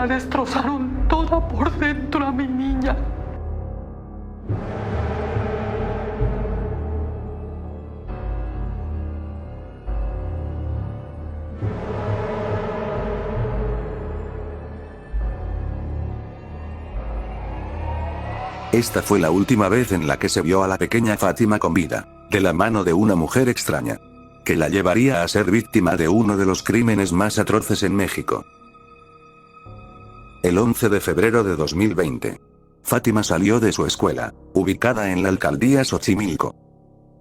la destrozaron toda por dentro a mi niña. Esta fue la última vez en la que se vio a la pequeña Fátima con vida, de la mano de una mujer extraña, que la llevaría a ser víctima de uno de los crímenes más atroces en México. El 11 de febrero de 2020. Fátima salió de su escuela, ubicada en la alcaldía Xochimilco.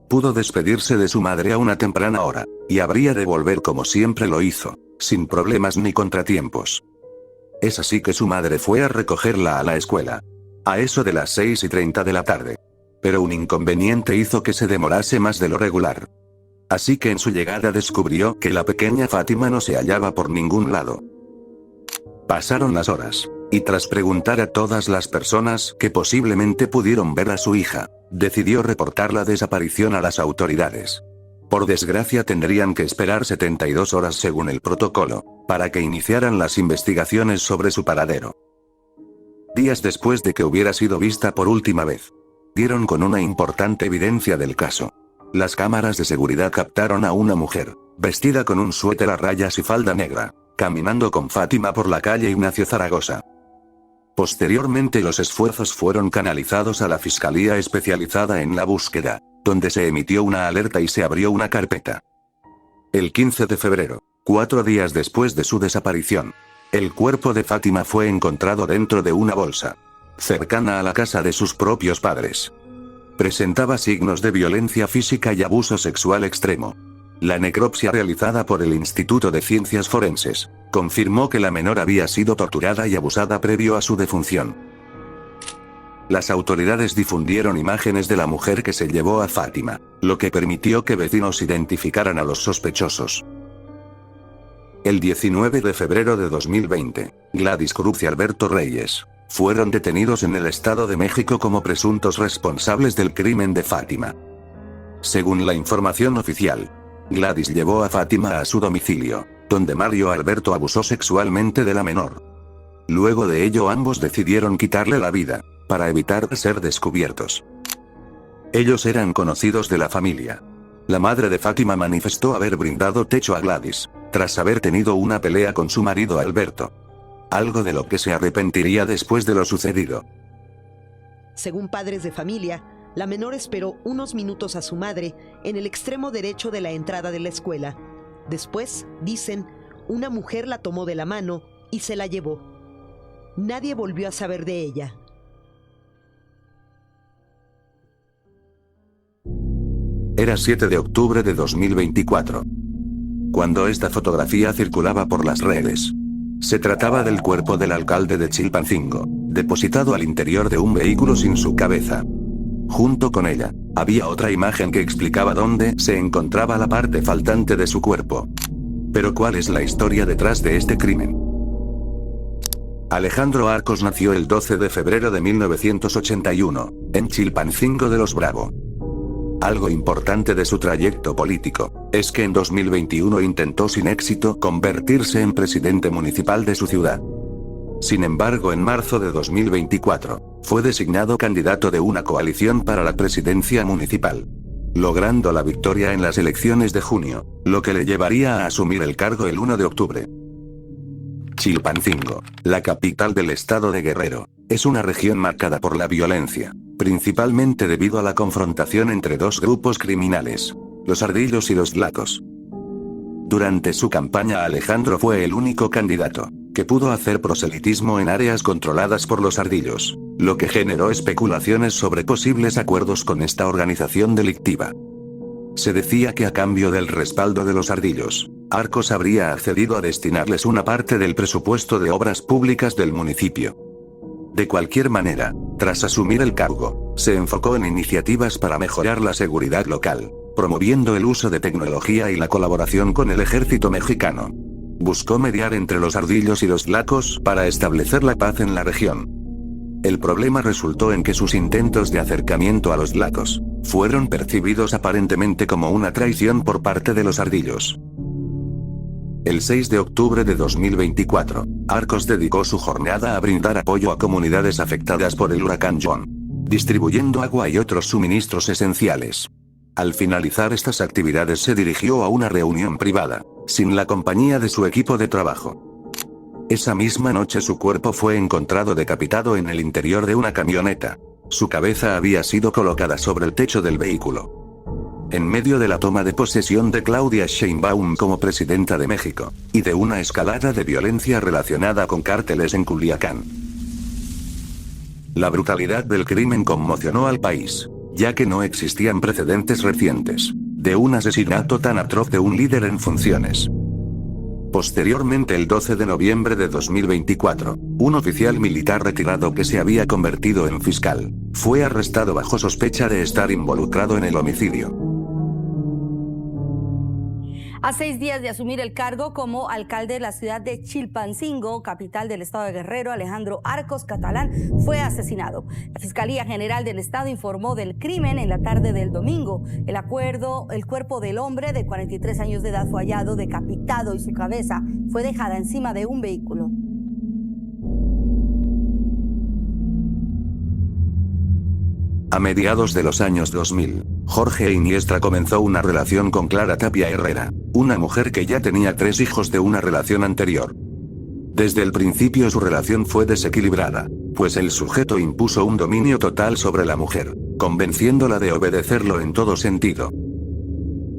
Pudo despedirse de su madre a una temprana hora, y habría de volver como siempre lo hizo, sin problemas ni contratiempos. Es así que su madre fue a recogerla a la escuela. A eso de las 6:30 de la tarde. Pero un inconveniente hizo que se demorase más de lo regular. Así que en su llegada descubrió que la pequeña Fátima no se hallaba por ningún lado. Pasaron las horas, y tras preguntar a todas las personas que posiblemente pudieron ver a su hija, decidió reportar la desaparición a las autoridades. Por desgracia tendrían que esperar 72 horas según el protocolo, para que iniciaran las investigaciones sobre su paradero. Días después de que hubiera sido vista por última vez, dieron con una importante evidencia del caso. Las cámaras de seguridad captaron a una mujer, vestida con un suéter a rayas y falda negra, caminando con Fátima por la calle Ignacio Zaragoza. Posteriormente los esfuerzos fueron canalizados a la Fiscalía Especializada en la Búsqueda, donde se emitió una alerta y se abrió una carpeta. El 15 de febrero, 4 días después de su desaparición, el cuerpo de Fátima fue encontrado dentro de una bolsa, cercana a la casa de sus propios padres. Presentaba signos de violencia física y abuso sexual extremo. La necropsia realizada por el Instituto de Ciencias Forenses confirmó que la menor había sido torturada y abusada previo a su defunción. Las autoridades difundieron imágenes de la mujer que se llevó a Fátima, lo que permitió que vecinos identificaran a los sospechosos. El 19 de febrero de 2020, Gladys Cruz y Alberto Reyes fueron detenidos en el Estado de México como presuntos responsables del crimen de Fátima. Según la información oficial, Gladys llevó a Fátima a su domicilio, donde Mario Alberto abusó sexualmente de la menor. Luego de ello ambos decidieron quitarle la vida, para evitar ser descubiertos. Ellos eran conocidos de la familia. La madre de Fátima manifestó haber brindado techo a Gladys, tras haber tenido una pelea con su marido Alberto. Algo de lo que se arrepentiría después de lo sucedido. Según padres de familia, la menor esperó unos minutos a su madre en el extremo derecho de la entrada de la escuela. Después, dicen, una mujer la tomó de la mano y se la llevó. Nadie volvió a saber de ella. Era 7 de octubre de 2024. Cuando esta fotografía circulaba por las redes. Se trataba del cuerpo del alcalde de Chilpancingo, depositado al interior de un vehículo sin su cabeza. Junto con ella, había otra imagen que explicaba dónde se encontraba la parte faltante de su cuerpo. Pero ¿cuál es la historia detrás de este crimen? Alejandro Arcos nació el 12 de febrero de 1981, en Chilpancingo de los Bravo. Algo importante de su trayecto político, es que en 2021 intentó sin éxito convertirse en presidente municipal de su ciudad. Sin embargo, en marzo de 2024, fue designado candidato de una coalición para la presidencia municipal, logrando la victoria en las elecciones de junio, lo que le llevaría a asumir el cargo el 1 de octubre. Chilpancingo, la capital del estado de Guerrero, es una región marcada por la violencia, principalmente debido a la confrontación entre dos grupos criminales, los Ardillos y los Tlacos. Durante su campaña Alejandro fue el único candidato que pudo hacer proselitismo en áreas controladas por los Ardillos, lo que generó especulaciones sobre posibles acuerdos con esta organización delictiva. Se decía que a cambio del respaldo de los Ardillos, Arcos habría accedido a destinarles una parte del presupuesto de obras públicas del municipio. De cualquier manera, tras asumir el cargo, se enfocó en iniciativas para mejorar la seguridad local, promoviendo el uso de tecnología y la colaboración con el ejército mexicano. Buscó mediar entre los Ardillos y los Tlacos para establecer la paz en la región. El problema resultó en que sus intentos de acercamiento a los Tlacos fueron percibidos aparentemente como una traición por parte de los Ardillos. El 6 de octubre de 2024, Arcos dedicó su jornada a brindar apoyo a comunidades afectadas por el huracán John, distribuyendo agua y otros suministros esenciales. Al finalizar estas actividades se dirigió a una reunión privada, sin la compañía de su equipo de trabajo. Esa misma noche su cuerpo fue encontrado decapitado en el interior de una camioneta. Su cabeza había sido colocada sobre el techo del vehículo. En medio de la toma de posesión de Claudia Sheinbaum como presidenta de México, y de una escalada de violencia relacionada con cárteles en Culiacán. La brutalidad del crimen conmocionó al país, ya que no existían precedentes recientes de un asesinato tan atroz de un líder en funciones. Posteriormente, el 12 de noviembre de 2024, un oficial militar retirado que se había convertido en fiscal, fue arrestado bajo sospecha de estar involucrado en el homicidio. A 6 días de asumir el cargo como alcalde de la ciudad de Chilpancingo, capital del estado de Guerrero, Alejandro Arcos Catalán fue asesinado. La Fiscalía General del Estado informó del crimen en la tarde del domingo. El cuerpo del hombre de 43 años de edad fue hallado decapitado y su cabeza fue dejada encima de un vehículo. A mediados de los años 2000, Jorge Iniestra comenzó una relación con Clara Tapia Herrera, una mujer que ya tenía 3 hijos de una relación anterior. Desde el principio su relación fue desequilibrada, pues el sujeto impuso un dominio total sobre la mujer, convenciéndola de obedecerlo en todo sentido.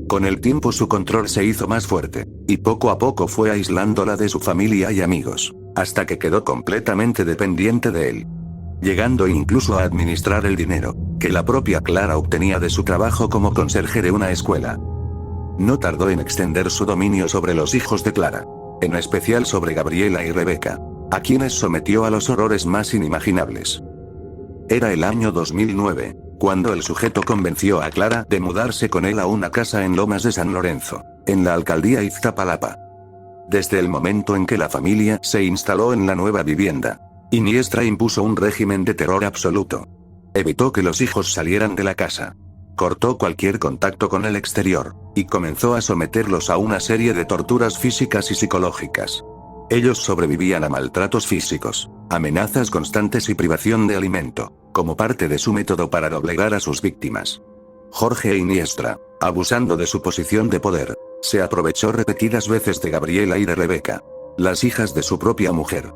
Con el tiempo su control se hizo más fuerte, y poco a poco fue aislándola de su familia y amigos, hasta que quedó completamente dependiente de él, llegando incluso a administrar el dinero que la propia Clara obtenía de su trabajo como conserje de una escuela. No tardó en extender su dominio sobre los hijos de Clara, en especial sobre Gabriela y Rebeca, a quienes sometió a los horrores más inimaginables. Era el año 2009, cuando el sujeto convenció a Clara de mudarse con él a una casa en Lomas de San Lorenzo, en la alcaldía Iztapalapa. Desde el momento en que la familia se instaló en la nueva vivienda, Iniestra impuso un régimen de terror absoluto. Evitó que los hijos salieran de la casa. Cortó cualquier contacto con el exterior, y comenzó a someterlos a una serie de torturas físicas y psicológicas. Ellos sobrevivían a maltratos físicos, amenazas constantes y privación de alimento, como parte de su método para doblegar a sus víctimas. Jorge Iniestra, abusando de su posición de poder, se aprovechó repetidas veces de Gabriela y de Rebeca, las hijas de su propia mujer.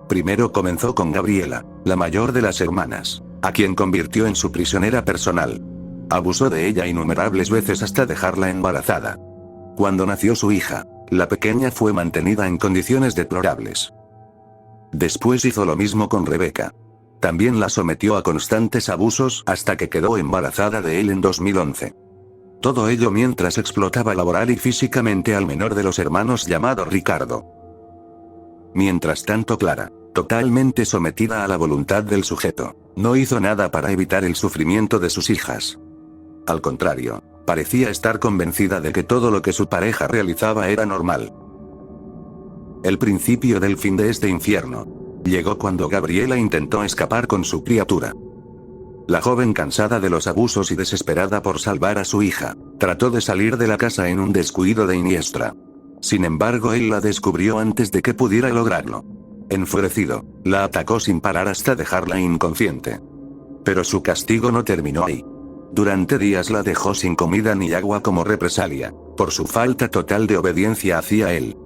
Primero comenzó con Gabriela, la mayor de las hermanas, a quien convirtió en su prisionera personal. Abusó de ella innumerables veces hasta dejarla embarazada. Cuando nació su hija, la pequeña fue mantenida en condiciones deplorables. Después hizo lo mismo con Rebeca. También la sometió a constantes abusos hasta que quedó embarazada de él en 2011. Todo ello mientras explotaba laboral y físicamente al menor de los hermanos llamado Ricardo. Mientras tanto Clara, totalmente sometida a la voluntad del sujeto, no hizo nada para evitar el sufrimiento de sus hijas. Al contrario, parecía estar convencida de que todo lo que su pareja realizaba era normal. El principio del fin de este infierno llegó cuando Gabriela intentó escapar con su criatura. La joven, cansada de los abusos y desesperada por salvar a su hija, trató de salir de la casa en un descuido de Iniestra. Sin embargo, él la descubrió antes de que pudiera lograrlo. Enfurecido, la atacó sin parar hasta dejarla inconsciente. Pero su castigo no terminó ahí. Durante días la dejó sin comida ni agua como represalia, por su falta total de obediencia hacia él.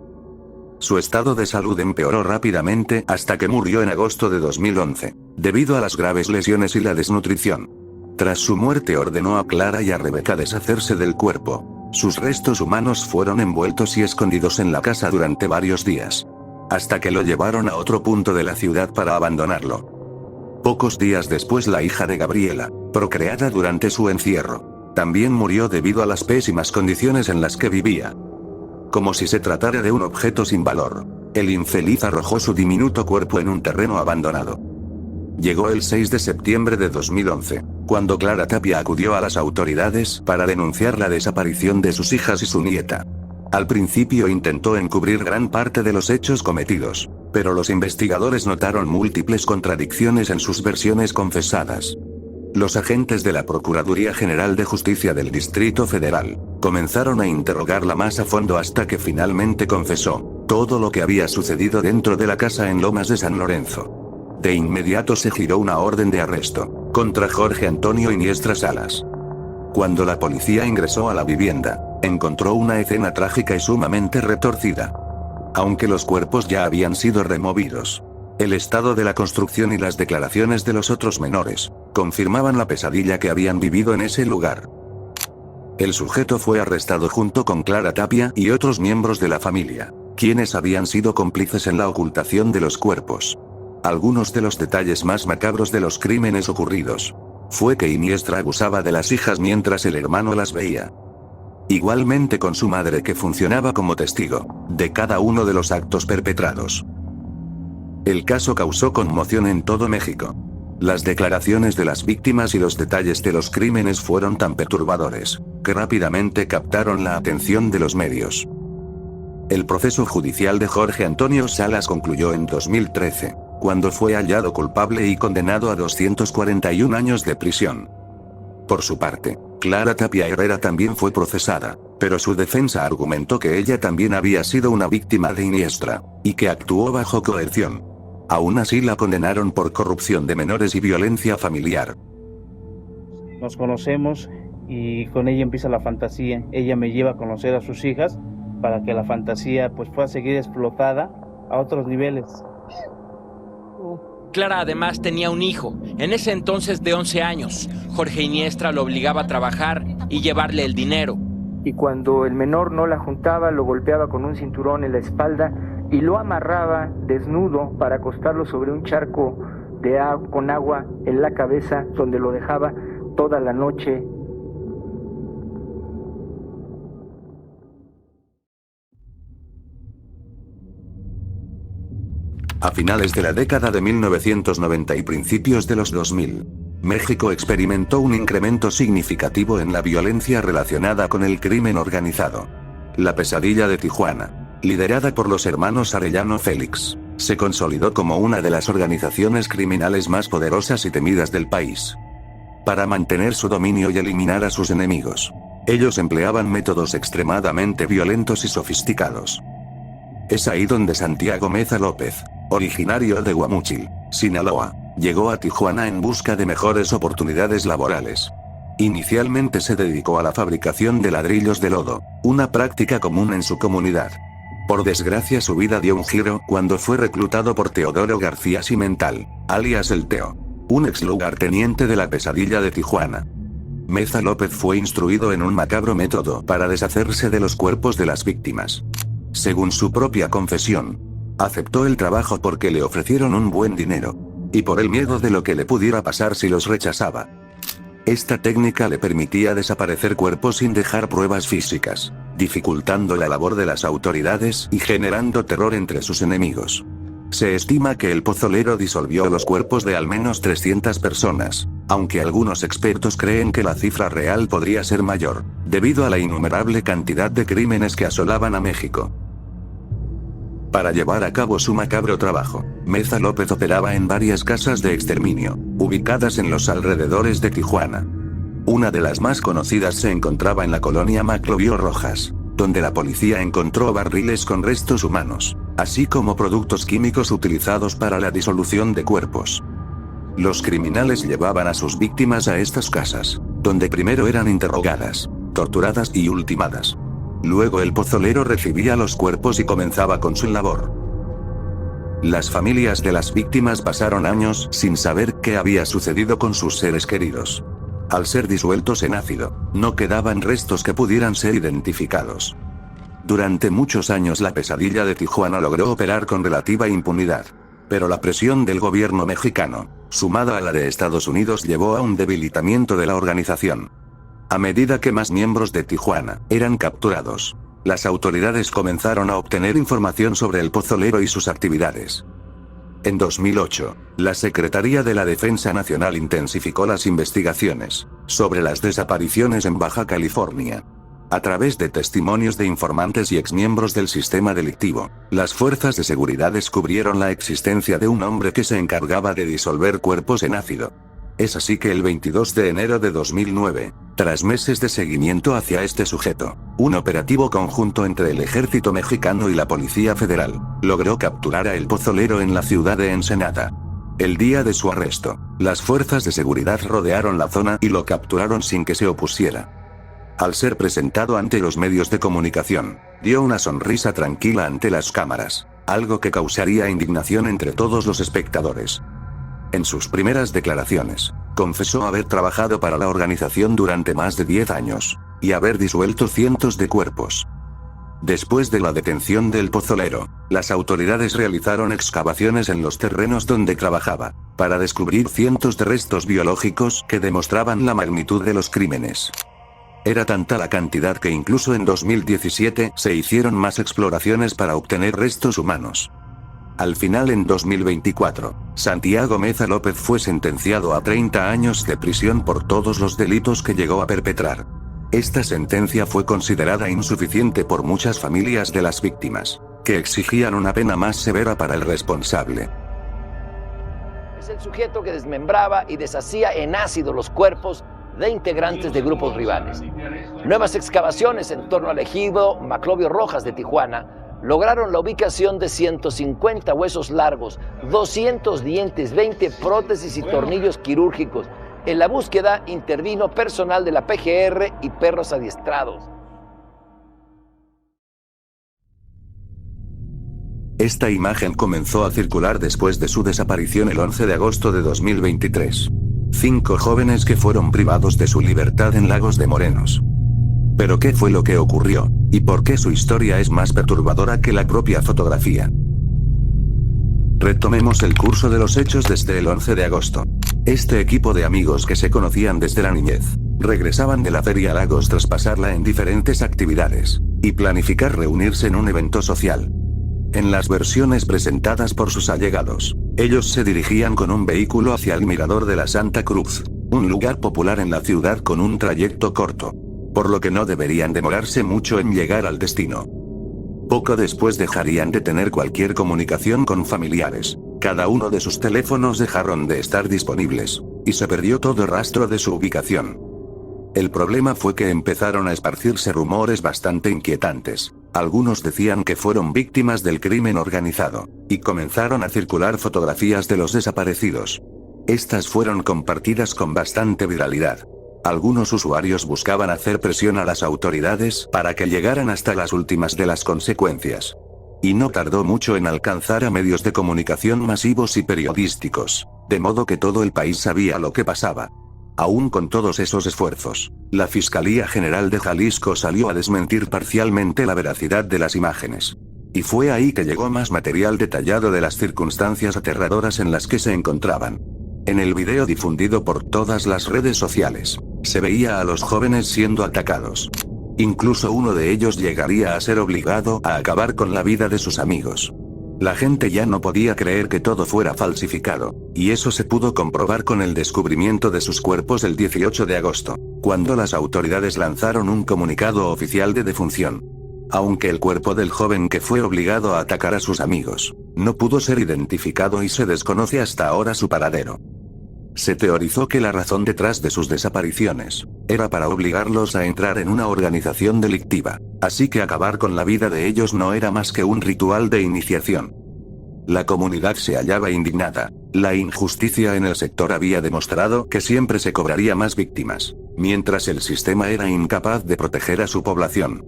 Su estado de salud empeoró rápidamente hasta que murió en agosto de 2011, debido a las graves lesiones y la desnutrición. Tras su muerte ordenó a Clara y a Rebeca deshacerse del cuerpo. Sus restos humanos fueron envueltos y escondidos en la casa durante varios días, hasta que lo llevaron a otro punto de la ciudad para abandonarlo. Pocos días después, la hija de Gabriela, procreada durante su encierro, también murió debido a las pésimas condiciones en las que vivía. Como si se tratara de un objeto sin valor, el infeliz arrojó su diminuto cuerpo en un terreno abandonado. Llegó el 6 de septiembre de 2011, cuando Clara Tapia acudió a las autoridades para denunciar la desaparición de sus hijas y su nieta. Al principio intentó encubrir gran parte de los hechos cometidos, pero los investigadores notaron múltiples contradicciones en sus versiones confesadas. Los agentes de la Procuraduría General de Justicia del Distrito Federal comenzaron a interrogarla más a fondo hasta que finalmente confesó todo lo que había sucedido dentro de la casa en Lomas de San Lorenzo. De inmediato se giró una orden de arresto contra Jorge Antonio Iniestra Salas. Cuando la policía ingresó a la vivienda, encontró una escena trágica y sumamente retorcida. Aunque los cuerpos ya habían sido removidos, el estado de la construcción y las declaraciones de los otros menores confirmaban la pesadilla que habían vivido en ese lugar. El sujeto fue arrestado junto con Clara Tapia y otros miembros de la familia, quienes habían sido cómplices en la ocultación de los cuerpos. Algunos de los detalles más macabros de los crímenes ocurridos fue que Iniestra abusaba de las hijas mientras el hermano las veía. Igualmente con su madre, que funcionaba como testigo de cada uno de los actos perpetrados. El caso causó conmoción en todo México. Las declaraciones de las víctimas y los detalles de los crímenes fueron tan perturbadores que rápidamente captaron la atención de los medios. El proceso judicial de Jorge Antonio Salas concluyó en 2013, cuando fue hallado culpable y condenado a 241 años de prisión. Por su parte, Clara Tapia Herrera también fue procesada, pero su defensa argumentó que ella también había sido una víctima de Iniestra, y que actuó bajo coerción. Aún así la condenaron por corrupción de menores y violencia familiar. Nos conocemos y con ella empieza la fantasía. Ella me lleva a conocer a sus hijas para que la fantasía pues pueda seguir explotada a otros niveles. Clara además tenía un hijo, en ese entonces de 11 años. Jorge Iniestra lo obligaba a trabajar y llevarle el dinero. Y cuando el menor no la juntaba, lo golpeaba con un cinturón en la espalda y lo amarraba desnudo para acostarlo sobre un charco con agua en la cabeza, donde lo dejaba toda la noche. A finales de la década de 1990 y principios de los 2000, México experimentó un incremento significativo en la violencia relacionada con el crimen organizado. La pesadilla de Tijuana, liderada por los hermanos Arellano Félix, se consolidó como una de las organizaciones criminales más poderosas y temidas del país. Para mantener su dominio y eliminar a sus enemigos, ellos empleaban métodos extremadamente violentos y sofisticados. Es ahí donde Santiago Meza López, originario de Guamúchil, Sinaloa, llegó a Tijuana en busca de mejores oportunidades laborales. Inicialmente se dedicó a la fabricación de ladrillos de lodo, una práctica común en su comunidad. Por desgracia su vida dio un giro cuando fue reclutado por Teodoro García Cimental, alias El Teo, un ex lugarteniente de la pesadilla de Tijuana. Meza López fue instruido en un macabro método para deshacerse de los cuerpos de las víctimas. Según su propia confesión, aceptó el trabajo porque le ofrecieron un buen dinero, y por el miedo de lo que le pudiera pasar si los rechazaba. Esta técnica le permitía desaparecer cuerpos sin dejar pruebas físicas, dificultando la labor de las autoridades y generando terror entre sus enemigos. Se estima que el pozolero disolvió los cuerpos de al menos 300 personas, aunque algunos expertos creen que la cifra real podría ser mayor, debido a la innumerable cantidad de crímenes que asolaban a México. Para llevar a cabo su macabro trabajo, Meza López operaba en varias casas de exterminio, ubicadas en los alrededores de Tijuana. Una de las más conocidas se encontraba en la colonia Maclovio Rojas, donde la policía encontró barriles con restos humanos, así como productos químicos utilizados para la disolución de cuerpos. Los criminales llevaban a sus víctimas a estas casas, donde primero eran interrogadas, torturadas y ultimadas. Luego el pozolero recibía los cuerpos y comenzaba con su labor. Las familias de las víctimas pasaron años sin saber qué había sucedido con sus seres queridos. Al ser disueltos en ácido, no quedaban restos que pudieran ser identificados. Durante muchos años la pesadilla de Tijuana logró operar con relativa impunidad. Pero la presión del gobierno mexicano, sumada a la de Estados Unidos, llevó a un debilitamiento de la organización. A medida que más miembros de Tijuana eran capturados, las autoridades comenzaron a obtener información sobre el pozolero y sus actividades. En 2008, la Secretaría de la Defensa Nacional intensificó las investigaciones sobre las desapariciones en Baja California. A través de testimonios de informantes y exmiembros del sistema delictivo, las fuerzas de seguridad descubrieron la existencia de un hombre que se encargaba de disolver cuerpos en ácido. Es así que el 22 de enero de 2009, tras meses de seguimiento hacia este sujeto, un operativo conjunto entre el ejército mexicano y la Policía Federal, logró capturar a el pozolero en la ciudad de Ensenada. El día de su arresto, las fuerzas de seguridad rodearon la zona y lo capturaron sin que se opusiera. Al ser presentado ante los medios de comunicación, dio una sonrisa tranquila ante las cámaras, algo que causaría indignación entre todos los espectadores. En sus primeras declaraciones, confesó haber trabajado para la organización durante más de 10 años, y haber disuelto cientos de cuerpos. Después de la detención del pozolero, las autoridades realizaron excavaciones en los terrenos donde trabajaba, para descubrir cientos de restos biológicos que demostraban la magnitud de los crímenes. Era tanta la cantidad que incluso en 2017 se hicieron más exploraciones para obtener restos humanos. Al final, en 2024, Santiago Meza López fue sentenciado a 30 años de prisión por todos los delitos que llegó a perpetrar. Esta sentencia fue considerada insuficiente por muchas familias de las víctimas, que exigían una pena más severa para el responsable. Es el sujeto que desmembraba y deshacía en ácido los cuerpos de integrantes de grupos rivales. Nuevas excavaciones en torno al ejido Maclovio Rojas de Tijuana lograron la ubicación de 150 huesos largos, 200 dientes, 20 prótesis y tornillos quirúrgicos. En la búsqueda intervino personal de la PGR y perros adiestrados. Esta imagen comenzó a circular después de su desaparición el 11 de agosto de 2023. 5 jóvenes que fueron privados de su libertad en Lagos de Morenos. ¿Pero qué fue lo que ocurrió? ¿Y por qué su historia es más perturbadora que la propia fotografía? Retomemos el curso de los hechos desde el 11 de agosto. Este equipo de amigos que se conocían desde la niñez, regresaban de la Feria Lagos tras pasarla en diferentes actividades, y planificar reunirse en un evento social. En las versiones presentadas por sus allegados, ellos se dirigían con un vehículo hacia el Mirador de la Santa Cruz, un lugar popular en la ciudad con un trayecto corto, por lo que no deberían demorarse mucho en llegar al destino. Poco después dejarían de tener cualquier comunicación con familiares, cada uno de sus teléfonos dejaron de estar disponibles, y se perdió todo rastro de su ubicación. El problema fue que empezaron a esparcirse rumores bastante inquietantes. Algunos decían que fueron víctimas del crimen organizado, y comenzaron a circular fotografías de los desaparecidos. Estas fueron compartidas con bastante viralidad. Algunos usuarios buscaban hacer presión a las autoridades para que llegaran hasta las últimas de las consecuencias. Y no tardó mucho en alcanzar a medios de comunicación masivos y periodísticos, de modo que todo el país sabía lo que pasaba. Aún con todos esos esfuerzos, la Fiscalía General de Jalisco salió a desmentir parcialmente la veracidad de las imágenes. Y fue ahí que llegó más material detallado de las circunstancias aterradoras en las que se encontraban. En el video difundido por todas las redes sociales, se veía a los jóvenes siendo atacados. Incluso uno de ellos llegaría a ser obligado a acabar con la vida de sus amigos. La gente ya no podía creer que todo fuera falsificado, y eso se pudo comprobar con el descubrimiento de sus cuerpos el 18 de agosto, cuando las autoridades lanzaron un comunicado oficial de defunción. Aunque el cuerpo del joven que fue obligado a atacar a sus amigos, no pudo ser identificado y se desconoce hasta ahora su paradero. Se teorizó que la razón detrás de sus desapariciones era para obligarlos a entrar en una organización delictiva, así que acabar con la vida de ellos no era más que un ritual de iniciación. La comunidad se hallaba indignada. La injusticia en el sector había demostrado que siempre se cobraría más víctimas, mientras el sistema era incapaz de proteger a su población.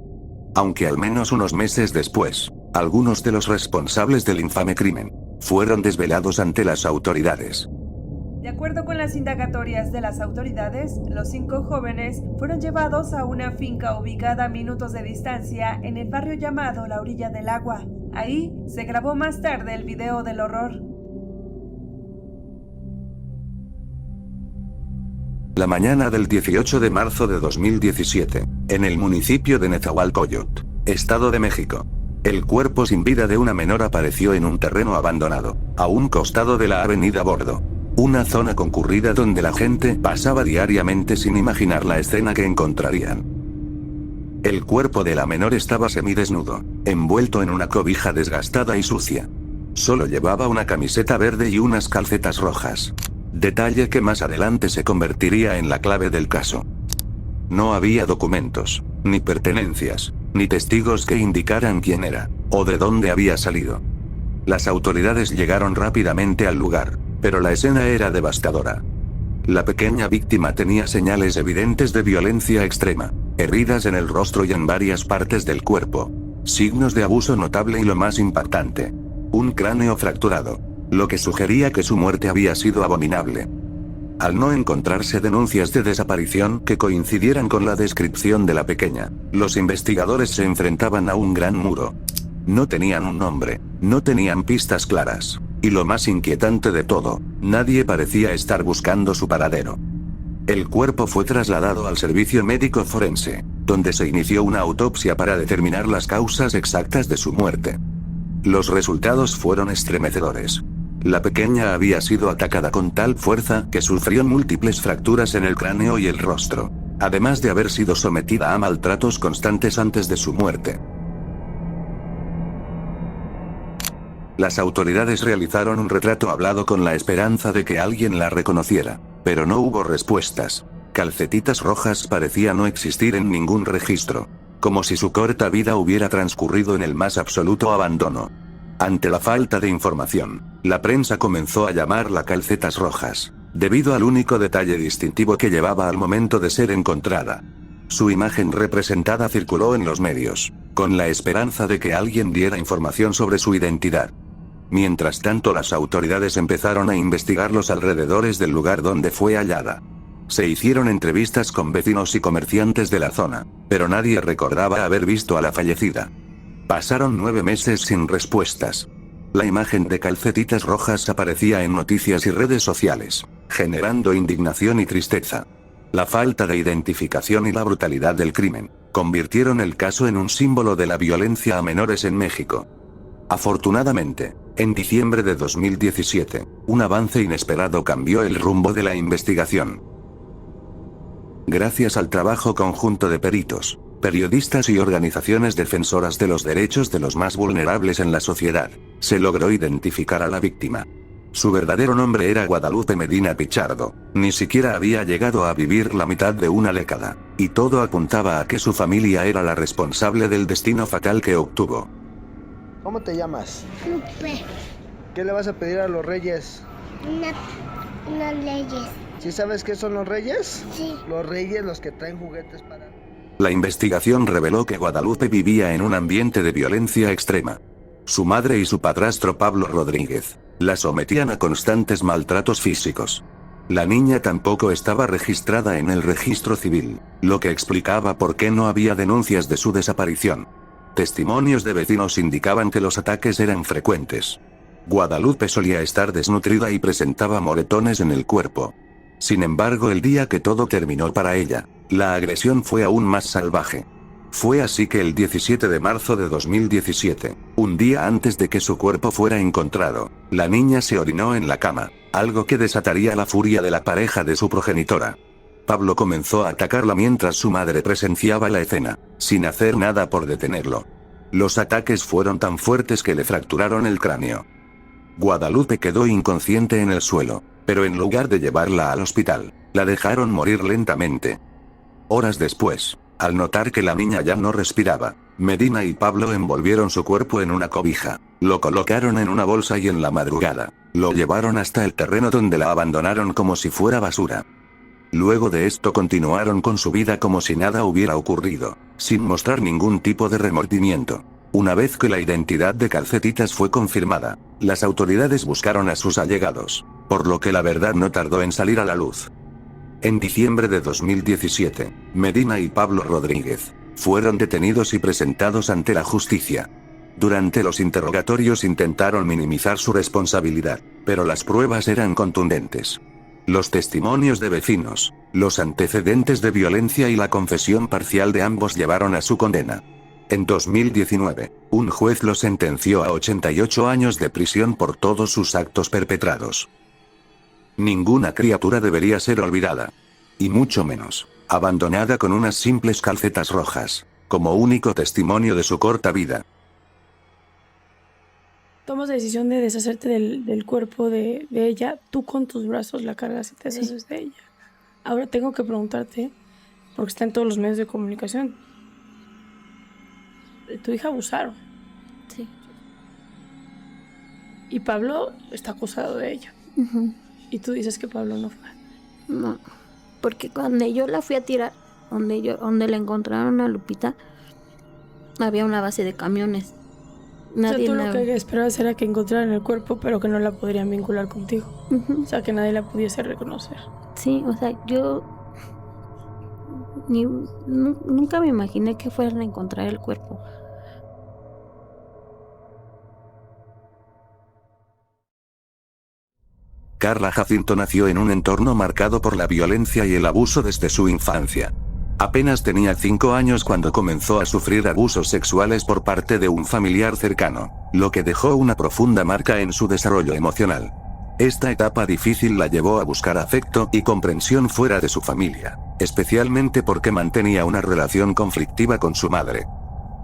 Aunque al menos unos meses después, algunos de los responsables del infame crimen fueron desvelados ante las autoridades. De acuerdo con las indagatorias de las autoridades, los 5 jóvenes fueron llevados a una finca ubicada a minutos de distancia en el barrio llamado La Orilla del Agua. Ahí se grabó más tarde el video del horror. La mañana del 18 de marzo de 2017, en el municipio de Nezahualcóyotl, Estado de México, el cuerpo sin vida de una menor apareció en un terreno abandonado, a un costado de la avenida Bordo. Una zona concurrida donde la gente pasaba diariamente sin imaginar la escena que encontrarían. El cuerpo de la menor estaba semidesnudo, envuelto en una cobija desgastada y sucia. Solo llevaba una camiseta verde y unas calcetas rojas. Detalle que más adelante se convertiría en la clave del caso. No había documentos, ni pertenencias, ni testigos que indicaran quién era, o de dónde había salido. Las autoridades llegaron rápidamente al lugar, pero la escena era devastadora. La pequeña víctima tenía señales evidentes de violencia extrema, heridas en el rostro y en varias partes del cuerpo, signos de abuso notable y lo más impactante, un cráneo fracturado, lo que sugería que su muerte había sido abominable. Al no encontrarse denuncias de desaparición que coincidieran con la descripción de la pequeña, los investigadores se enfrentaban a un gran muro. No tenían un nombre, no tenían pistas claras, y lo más inquietante de todo, nadie parecía estar buscando su paradero. El cuerpo fue trasladado al servicio médico forense, donde se inició una autopsia para determinar las causas exactas de su muerte. Los resultados fueron estremecedores. La pequeña había sido atacada con tal fuerza que sufrió múltiples fracturas en el cráneo y el rostro, además de haber sido sometida a maltratos constantes antes de su muerte. Las autoridades realizaron un retrato hablado con la esperanza de que alguien la reconociera, pero no hubo respuestas. Calcetitas Rojas parecía no existir en ningún registro, como si su corta vida hubiera transcurrido en el más absoluto abandono. Ante la falta de información, la prensa comenzó a llamarla Calcetas Rojas, debido al único detalle distintivo que llevaba al momento de ser encontrada. Su imagen representada circuló en los medios, con la esperanza de que alguien diera información sobre su identidad. Mientras tanto, las autoridades empezaron a investigar los alrededores del lugar donde fue hallada. Se hicieron entrevistas con vecinos y comerciantes de la zona, pero nadie recordaba haber visto a la fallecida. Pasaron 9 meses sin respuestas. La imagen de Calcetitas Rojas aparecía en noticias y redes sociales, generando indignación y tristeza. La falta de identificación y la brutalidad del crimen convirtieron el caso en un símbolo de la violencia a menores en México. Afortunadamente, en diciembre de 2017, un avance inesperado cambió el rumbo de la investigación. Gracias al trabajo conjunto de peritos, periodistas y organizaciones defensoras de los derechos de los más vulnerables en la sociedad, se logró identificar a la víctima. Su verdadero nombre era Guadalupe Medina Pichardo, ni siquiera había llegado a vivir la mitad de una década, y todo apuntaba a que su familia era la responsable del destino fatal que obtuvo. ¿Cómo te llamas? Lupe. ¿Qué le vas a pedir a los reyes? Unas leyes. ¿Sí sabes qué son los reyes? Sí. Los reyes, los que traen juguetes para... La investigación reveló que Guadalupe vivía en un ambiente de violencia extrema. Su madre y su padrastro Pablo Rodríguez la sometían a constantes maltratos físicos. La niña tampoco estaba registrada en el registro civil, lo que explicaba por qué no había denuncias de su desaparición. Testimonios de vecinos indicaban que los ataques eran frecuentes. Guadalupe solía estar desnutrida y presentaba moretones en el cuerpo. Sin embargo, el día que todo terminó para ella, la agresión fue aún más salvaje. Fue así que el 17 de marzo de 2017, un día antes de que su cuerpo fuera encontrado, la niña se orinó en la cama, algo que desataría la furia de la pareja de su progenitora. Pablo comenzó a atacarla mientras su madre presenciaba la escena, sin hacer nada por detenerlo. Los ataques fueron tan fuertes que le fracturaron el cráneo. Guadalupe quedó inconsciente en el suelo, pero en lugar de llevarla al hospital, la dejaron morir lentamente. Horas después, al notar que la niña ya no respiraba, Medina y Pablo envolvieron su cuerpo en una cobija, lo colocaron en una bolsa y en la madrugada, lo llevaron hasta el terreno donde la abandonaron como si fuera basura. Luego de esto continuaron con su vida como si nada hubiera ocurrido, sin mostrar ningún tipo de remordimiento. Una vez que la identidad de Calcetitas fue confirmada, las autoridades buscaron a sus allegados, por lo que la verdad no tardó en salir a la luz. En diciembre de 2017, Medina y Pablo Rodríguez fueron detenidos y presentados ante la justicia. Durante los interrogatorios intentaron minimizar su responsabilidad, pero las pruebas eran contundentes. Los testimonios de vecinos, los antecedentes de violencia y la confesión parcial de ambos llevaron a su condena. En 2019, un juez lo sentenció a 88 años de prisión por todos sus actos perpetrados. Ninguna criatura debería ser olvidada. Y mucho menos, abandonada con unas simples calcetas rojas, como único testimonio de su corta vida. tomas la decisión de deshacerte del cuerpo de ella, tú con tus brazos la cargas y te deshaces de ella. Ahora tengo que preguntarte, porque está en todos los medios de comunicación, tu hija abusaron. Sí. Y Pablo está acusado de ella. Y tú dices que Pablo no fue. No, porque cuando yo la fui a tirar, donde la encontraron a Lupita, había una base de camiones. Nadie o sea, tú lo que esperabas era que encontraran el cuerpo, pero que no la podrían vincular contigo. O sea, que nadie la pudiese reconocer. Sí, o sea, yo nunca me imaginé que fueran a encontrar el cuerpo. Carla Jacinto nació en un entorno marcado por la violencia y el abuso desde su infancia. Apenas tenía 5 años cuando comenzó a sufrir abusos sexuales por parte de un familiar cercano, lo que dejó una profunda marca en su desarrollo emocional. Esta etapa difícil la llevó a buscar afecto y comprensión fuera de su familia, especialmente porque mantenía una relación conflictiva con su madre.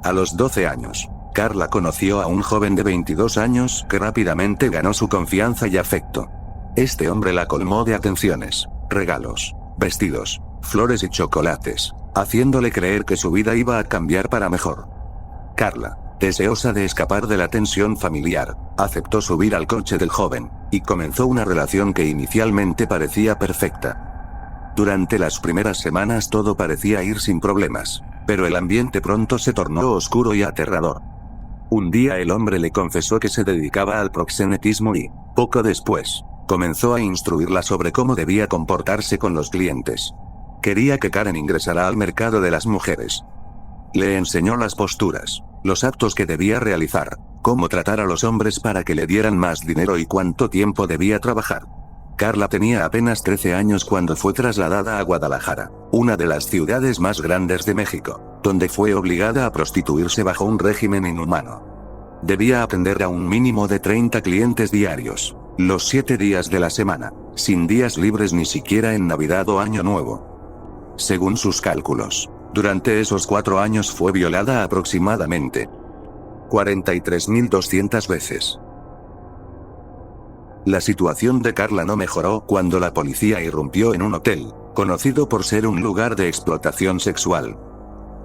A los 12 años, Carla conoció a un joven de 22 años que rápidamente ganó su confianza y afecto. Este hombre la colmó de atenciones, regalos, vestidos, flores y chocolates, haciéndole creer que su vida iba a cambiar para mejor. Carla, deseosa de escapar de la tensión familiar, aceptó subir al coche del joven, y comenzó una relación que inicialmente parecía perfecta. Durante las primeras semanas todo parecía ir sin problemas, pero el ambiente pronto se tornó oscuro y aterrador. Un día el hombre le confesó que se dedicaba al proxenetismo y, poco después, comenzó a instruirla sobre cómo debía comportarse con los clientes. Quería que Karen ingresara al mercado de las mujeres. Le enseñó las posturas, los actos que debía realizar, cómo tratar a los hombres para que le dieran más dinero y cuánto tiempo debía trabajar. Carla tenía apenas 13 años cuando fue trasladada a Guadalajara, una de las ciudades más grandes de México, donde fue obligada a prostituirse bajo un régimen inhumano. Debía atender a un mínimo de 30 clientes diarios, los 7 días de la semana, sin días libres ni siquiera en Navidad o Año Nuevo. Según sus cálculos, durante esos 4 años fue violada aproximadamente 43.200 veces. La situación de Carla no mejoró cuando la policía irrumpió en un hotel, conocido por ser un lugar de explotación sexual.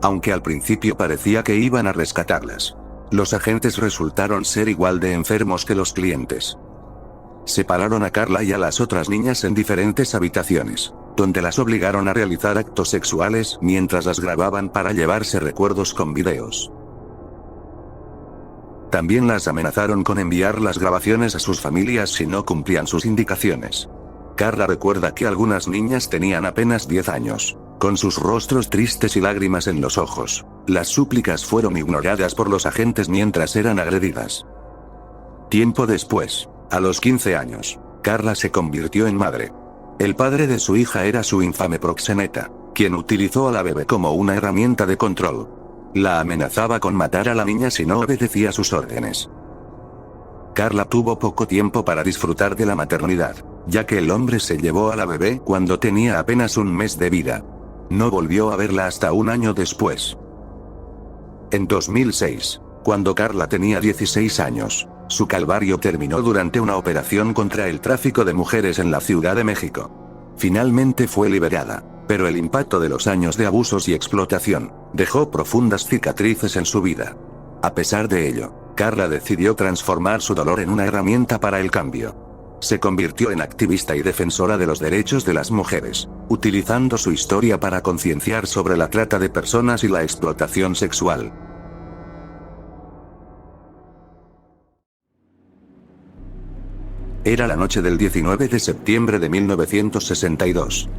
Aunque al principio parecía que iban a rescatarlas, los agentes resultaron ser igual de enfermos que los clientes. Separaron a Carla y a las otras niñas en diferentes habitaciones, donde las obligaron a realizar actos sexuales mientras las grababan para llevarse recuerdos con videos. También las amenazaron con enviar las grabaciones a sus familias si no cumplían sus indicaciones. Carla recuerda que algunas niñas tenían apenas 10 años, con sus rostros tristes y lágrimas en los ojos. Las súplicas fueron ignoradas por los agentes mientras eran agredidas. Tiempo después, a los 15 años, Carla se convirtió en madre. El padre de su hija era su infame proxeneta, quien utilizó a la bebé como una herramienta de control. La amenazaba con matar a la niña si no obedecía sus órdenes. Carla tuvo poco tiempo para disfrutar de la maternidad, ya que el hombre se llevó a la bebé cuando tenía apenas un mes de vida. No volvió a verla hasta un año después. En 2006, cuando Carla tenía 16 años, su calvario terminó durante una operación contra el tráfico de mujeres en la Ciudad de México. Finalmente fue liberada, pero el impacto de los años de abusos y explotación dejó profundas cicatrices en su vida. A pesar de ello, Carla decidió transformar su dolor en una herramienta para el cambio. Se convirtió en activista y defensora de los derechos de las mujeres, utilizando su historia para concienciar sobre la trata de personas y la explotación sexual. Era la noche del 19 de septiembre de 1962.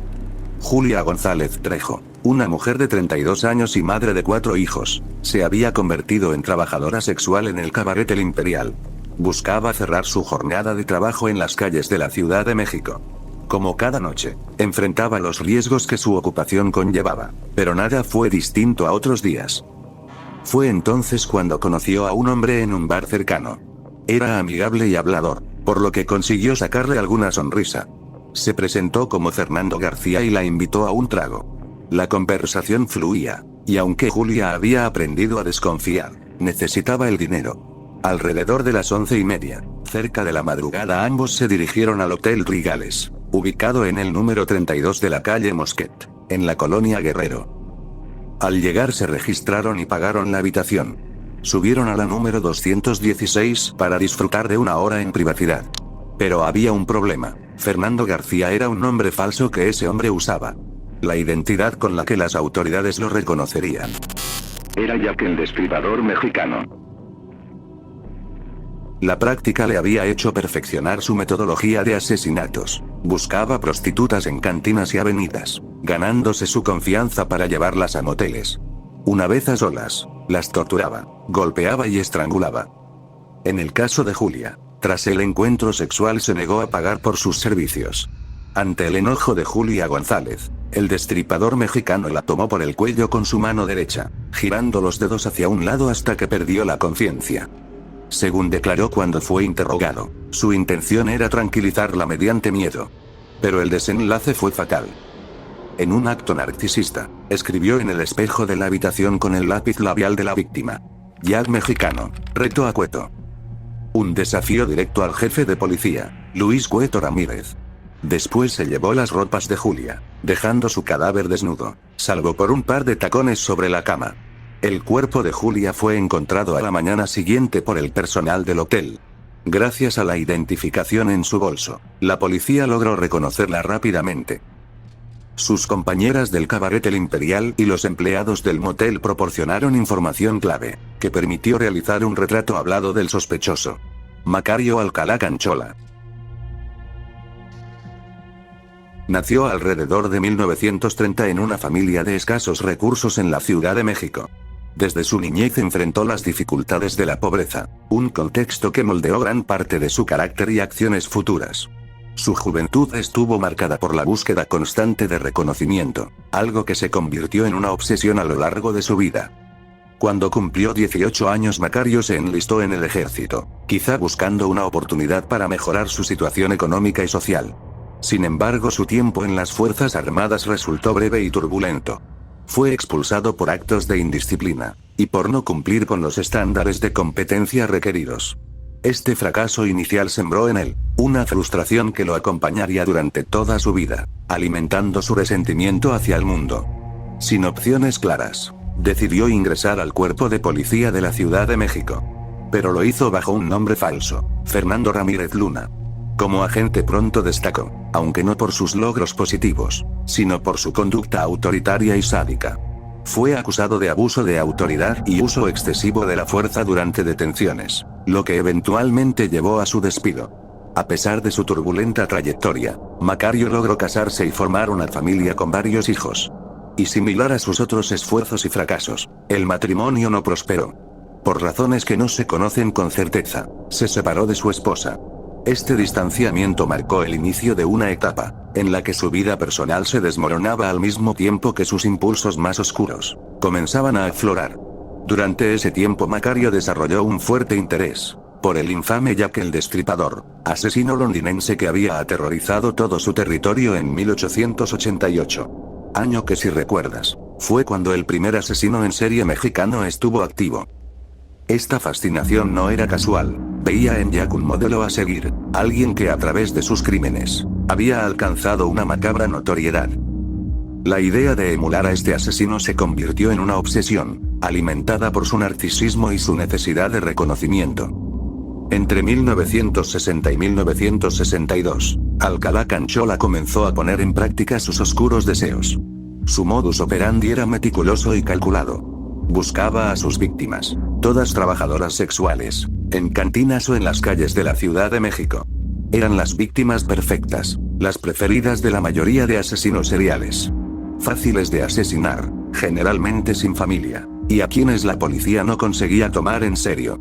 Julia González Trejo, una mujer de 32 años y madre de 4 hijos, se había convertido en trabajadora sexual en el cabaret El Imperial. Buscaba cerrar su jornada de trabajo en las calles de la Ciudad de México. Como cada noche, enfrentaba los riesgos que su ocupación conllevaba, pero nada fue distinto a otros días. Fue entonces cuando conoció a un hombre en un bar cercano. Era amigable y hablador, por lo que consiguió sacarle alguna sonrisa. Se presentó como Fernando García y la invitó a un trago. La conversación fluía, y aunque Julia había aprendido a desconfiar, necesitaba el dinero. Alrededor de las 11:30, cerca de la madrugada, ambos se dirigieron al Hotel Rigales, ubicado en el número 32 de la calle Mosquet, en la colonia Guerrero. Al llegar se registraron y pagaron la habitación. Subieron a la número 216 para disfrutar de una hora en privacidad. Pero había un problema. Fernando García era un nombre falso que ese hombre usaba. La identidad con la que las autoridades lo reconocerían era Jack el Destripador mexicano. La práctica le había hecho perfeccionar su metodología de asesinatos. Buscaba prostitutas en cantinas y avenidas, ganándose su confianza para llevarlas a moteles. Una vez a solas, las torturaba, golpeaba y estrangulaba. En el caso de Julia, tras el encuentro sexual se negó a pagar por sus servicios. Ante el enojo de Julia González, el destripador mexicano la tomó por el cuello con su mano derecha, girando los dedos hacia un lado hasta que perdió la conciencia. Según declaró cuando fue interrogado, su intención era tranquilizarla mediante miedo. Pero el desenlace fue fatal. En un acto narcisista, escribió en el espejo de la habitación con el lápiz labial de la víctima: Jack mexicano, reto a Cueto. Un desafío directo al jefe de policía, Luis Cueto Ramírez. Después se llevó las ropas de Julia, dejando su cadáver desnudo, salvo por un par de tacones sobre la cama. El cuerpo de Julia fue encontrado a la mañana siguiente por el personal del hotel. Gracias a la identificación en su bolso, la policía logró reconocerla rápidamente. Sus compañeras del cabaret El Imperial y los empleados del motel proporcionaron información clave, que permitió realizar un retrato hablado del sospechoso. Macario Alcalá Canchola. Nació alrededor de 1930 en una familia de escasos recursos en la Ciudad de México. Desde su niñez enfrentó las dificultades de la pobreza, un contexto que moldeó gran parte de su carácter y acciones futuras. Su juventud estuvo marcada por la búsqueda constante de reconocimiento, algo que se convirtió en una obsesión a lo largo de su vida. Cuando cumplió 18 años, Macario se enlistó en el ejército, quizá buscando una oportunidad para mejorar su situación económica y social. Sin embargo, su tiempo en las Fuerzas Armadas resultó breve y turbulento. Fue expulsado por actos de indisciplina, y por no cumplir con los estándares de competencia requeridos. Este fracaso inicial sembró en él una frustración que lo acompañaría durante toda su vida, alimentando su resentimiento hacia el mundo. Sin opciones claras, decidió ingresar al Cuerpo de Policía de la Ciudad de México. Pero lo hizo bajo un nombre falso, Fernando Ramírez Luna. Como agente pronto destacó, aunque no por sus logros positivos, sino por su conducta autoritaria y sádica. Fue acusado de abuso de autoridad y uso excesivo de la fuerza durante detenciones, lo que eventualmente llevó a su despido. A pesar de su turbulenta trayectoria, Macario logró casarse y formar una familia con varios hijos. Y similar a sus otros esfuerzos y fracasos, el matrimonio no prosperó. Por razones que no se conocen con certeza, se separó de su esposa. Este distanciamiento marcó el inicio de una etapa, en la que su vida personal se desmoronaba al mismo tiempo que sus impulsos más oscuros comenzaban a aflorar. Durante ese tiempo Macario desarrolló un fuerte interés por el infame Jack el Destripador, asesino londinense que había aterrorizado todo su territorio en 1888. Año que, si recuerdas, fue cuando el primer asesino en serie mexicano estuvo activo. Esta fascinación no era casual, veía en Jack un modelo a seguir, alguien que a través de sus crímenes, había alcanzado una macabra notoriedad. La idea de emular a este asesino se convirtió en una obsesión, alimentada por su narcisismo y su necesidad de reconocimiento. Entre 1960 y 1962, Alcalá Canchola comenzó a poner en práctica sus oscuros deseos. Su modus operandi era meticuloso y calculado. Buscaba a sus víctimas, todas trabajadoras sexuales, en cantinas o en las calles de la Ciudad de México. Eran las víctimas perfectas, las preferidas de la mayoría de asesinos seriales. Fáciles de asesinar, generalmente sin familia, y a quienes la policía no conseguía tomar en serio.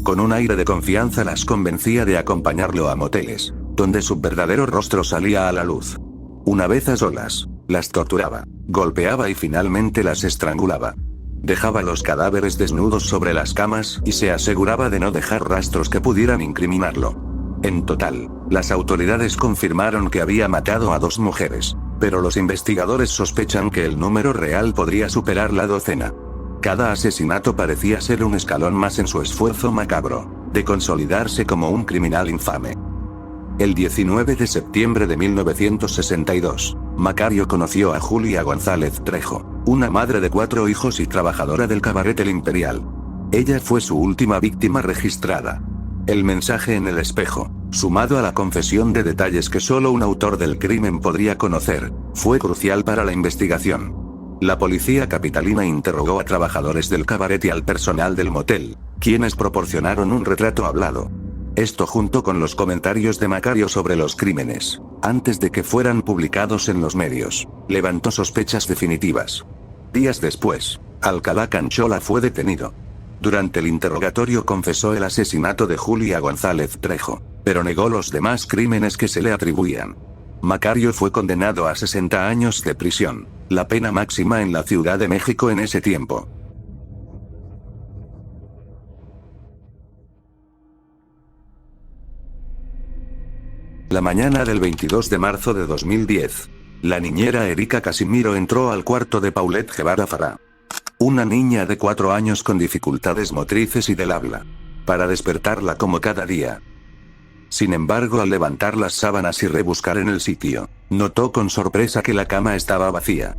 Con un aire de confianza las convencía de acompañarlo a moteles, donde su verdadero rostro salía a la luz. Una vez a solas, las torturaba, golpeaba y finalmente las estrangulaba. Dejaba los cadáveres desnudos sobre las camas y se aseguraba de no dejar rastros que pudieran incriminarlo. En total, las autoridades confirmaron que había matado a 2 mujeres, pero los investigadores sospechan que el número real podría superar la docena. Cada asesinato parecía ser un escalón más en su esfuerzo macabro de consolidarse como un criminal infame. El 19 de septiembre de 1962, Macario conoció a Julia González Trejo, una madre de 4 hijos y trabajadora del cabaret El Imperial. Ella fue su última víctima registrada. El mensaje en el espejo, sumado a la confesión de detalles que solo un autor del crimen podría conocer, fue crucial para la investigación. La policía capitalina interrogó a trabajadores del cabaret y al personal del motel, quienes proporcionaron un retrato hablado. Esto junto con los comentarios de Macario sobre los crímenes, antes de que fueran publicados en los medios, levantó sospechas definitivas. Días después, Alcalá Canchola fue detenido. Durante el interrogatorio confesó el asesinato de Julia González Trejo, pero negó los demás crímenes que se le atribuían. Macario fue condenado a 60 años de prisión, la pena máxima en la Ciudad de México en ese tiempo. La mañana del 22 de marzo de 2010, la niñera Erika Casimiro entró al cuarto de Paulette Guevara Farah, una niña de 4 años con dificultades motrices y del habla, para despertarla como cada día. Sin embargo, al levantar las sábanas y rebuscar en el sitio, notó con sorpresa que la cama estaba vacía.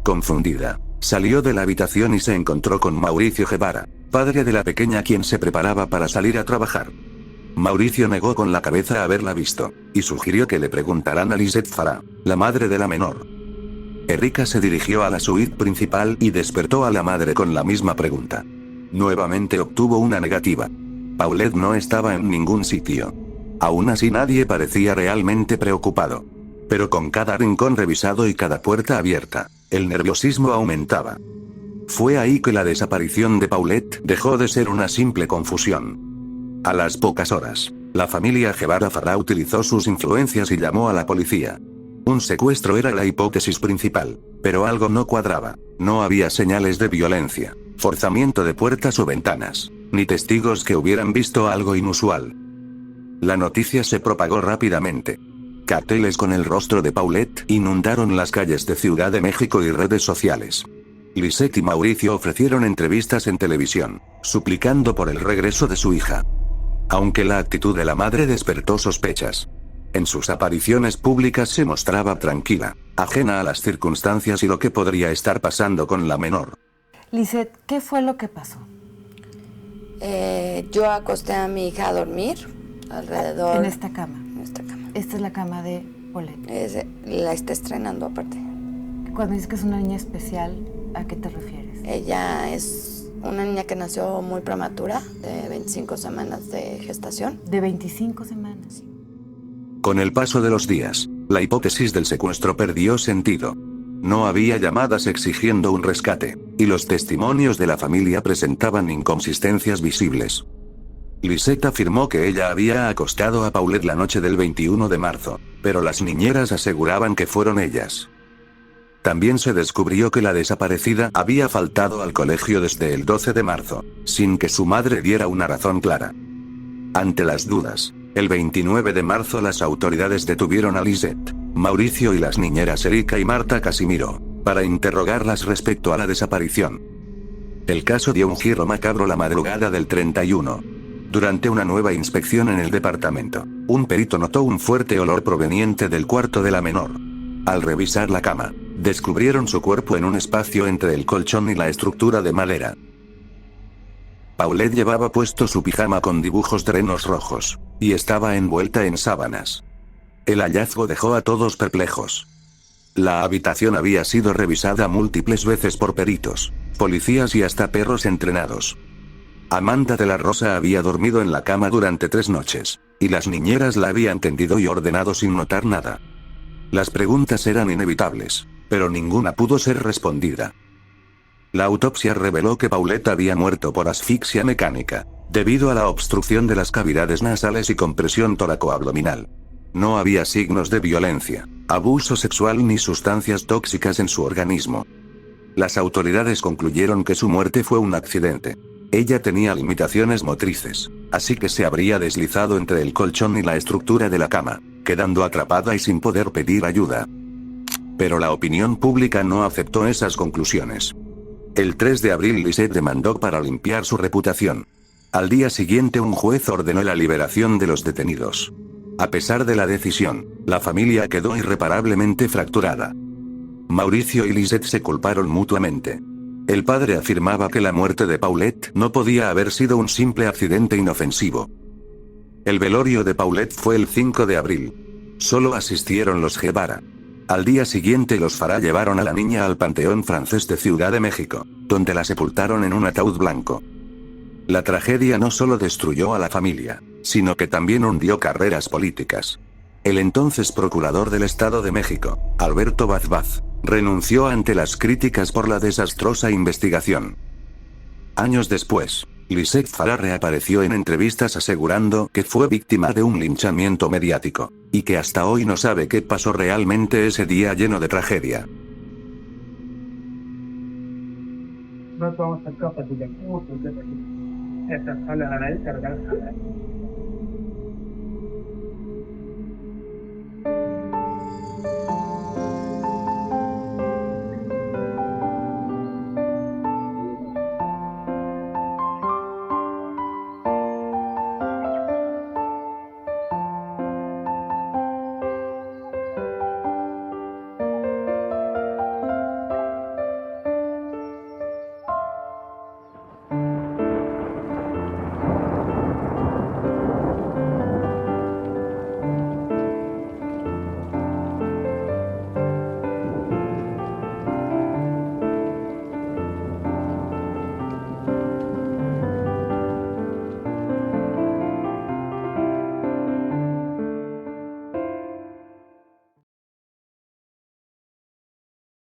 Confundida, salió de la habitación y se encontró con Mauricio Guevara, padre de la pequeña, quien se preparaba para salir a trabajar. Mauricio negó con la cabeza haberla visto, y sugirió que le preguntaran a Lisette Farah, la madre de la menor. Erika se dirigió a la suite principal y despertó a la madre con la misma pregunta. Nuevamente obtuvo una negativa. Paulette no estaba en ningún sitio. Aún así nadie parecía realmente preocupado. Pero con cada rincón revisado y cada puerta abierta, el nerviosismo aumentaba. Fue ahí que la desaparición de Paulette dejó de ser una simple confusión. A las pocas horas, la familia Guevara Farah utilizó sus influencias y llamó a la policía. Un secuestro era la hipótesis principal, pero algo no cuadraba. No había señales de violencia, forzamiento de puertas o ventanas, ni testigos que hubieran visto algo inusual. La noticia se propagó rápidamente. Carteles con el rostro de Paulette inundaron las calles de Ciudad de México y redes sociales. Lisette y Mauricio ofrecieron entrevistas en televisión, suplicando por el regreso de su hija. Aunque la actitud de la madre despertó sospechas. En sus apariciones públicas se mostraba tranquila, ajena a las circunstancias y lo que podría estar pasando con la menor. Lisette, ¿qué fue lo que pasó? Yo acosté a mi hija a dormir, alrededor... En esta cama. En esta cama. Esta es la cama de Paulette. La está estrenando aparte. Cuando dices que es una niña especial, ¿a qué te refieres? Ella es una niña que nació muy prematura, de 25 semanas de gestación. ¿De 25 semanas? Con el paso de los días, la hipótesis del secuestro perdió sentido. No había llamadas exigiendo un rescate, y los testimonios de la familia presentaban inconsistencias visibles. Lisette afirmó que ella había acostado a Paulette la noche del 21 de marzo, pero las niñeras aseguraban que fueron ellas. También se descubrió que la desaparecida había faltado al colegio desde el 12 de marzo, sin que su madre diera una razón clara. Ante las dudas, el 29 de marzo las autoridades detuvieron a Lisette, Mauricio y las niñeras Erika y Marta Casimiro, para interrogarlas respecto a la desaparición. El caso dio un giro macabro la madrugada del 31. Durante una nueva inspección en el departamento, un perito notó un fuerte olor proveniente del cuarto de la menor. Al revisar la cama, descubrieron su cuerpo en un espacio entre el colchón y la estructura de madera. Paulette llevaba puesto su pijama con dibujos de renos rojos, y estaba envuelta en sábanas. El hallazgo dejó a todos perplejos. La habitación había sido revisada múltiples veces por peritos, policías y hasta perros entrenados. Amanda de la Rosa había dormido en la cama durante 3 noches, y las niñeras la habían tendido y ordenado sin notar nada. Las preguntas eran inevitables, pero ninguna pudo ser respondida. La autopsia reveló que Paulette había muerto por asfixia mecánica, debido a la obstrucción de las cavidades nasales y compresión toracoabdominal. No había signos de violencia, abuso sexual ni sustancias tóxicas en su organismo. Las autoridades concluyeron que su muerte fue un accidente. Ella tenía limitaciones motrices, así que se habría deslizado entre el colchón y la estructura de la cama, quedando atrapada y sin poder pedir ayuda. Pero la opinión pública no aceptó esas conclusiones. El 3 de abril Lisette demandó para limpiar su reputación. Al día siguiente un juez ordenó la liberación de los detenidos. A pesar de la decisión, la familia quedó irreparablemente fracturada. Mauricio y Lisette se culparon mutuamente. El padre afirmaba que la muerte de Paulette no podía haber sido un simple accidente inofensivo. El velorio de Paulette fue el 5 de abril. Solo asistieron los Guevara. Al día siguiente los Farah llevaron a la niña al Panteón Francés de Ciudad de México, donde la sepultaron en un ataúd blanco. La tragedia no solo destruyó a la familia, sino que también hundió carreras políticas. El entonces procurador del Estado de México, Alberto Bazbaz, renunció ante las críticas por la desastrosa investigación. Años después, Lisette Farah reapareció en entrevistas asegurando que fue víctima de un linchamiento mediático, y que hasta hoy no sabe qué pasó realmente ese día lleno de tragedia. No vamos a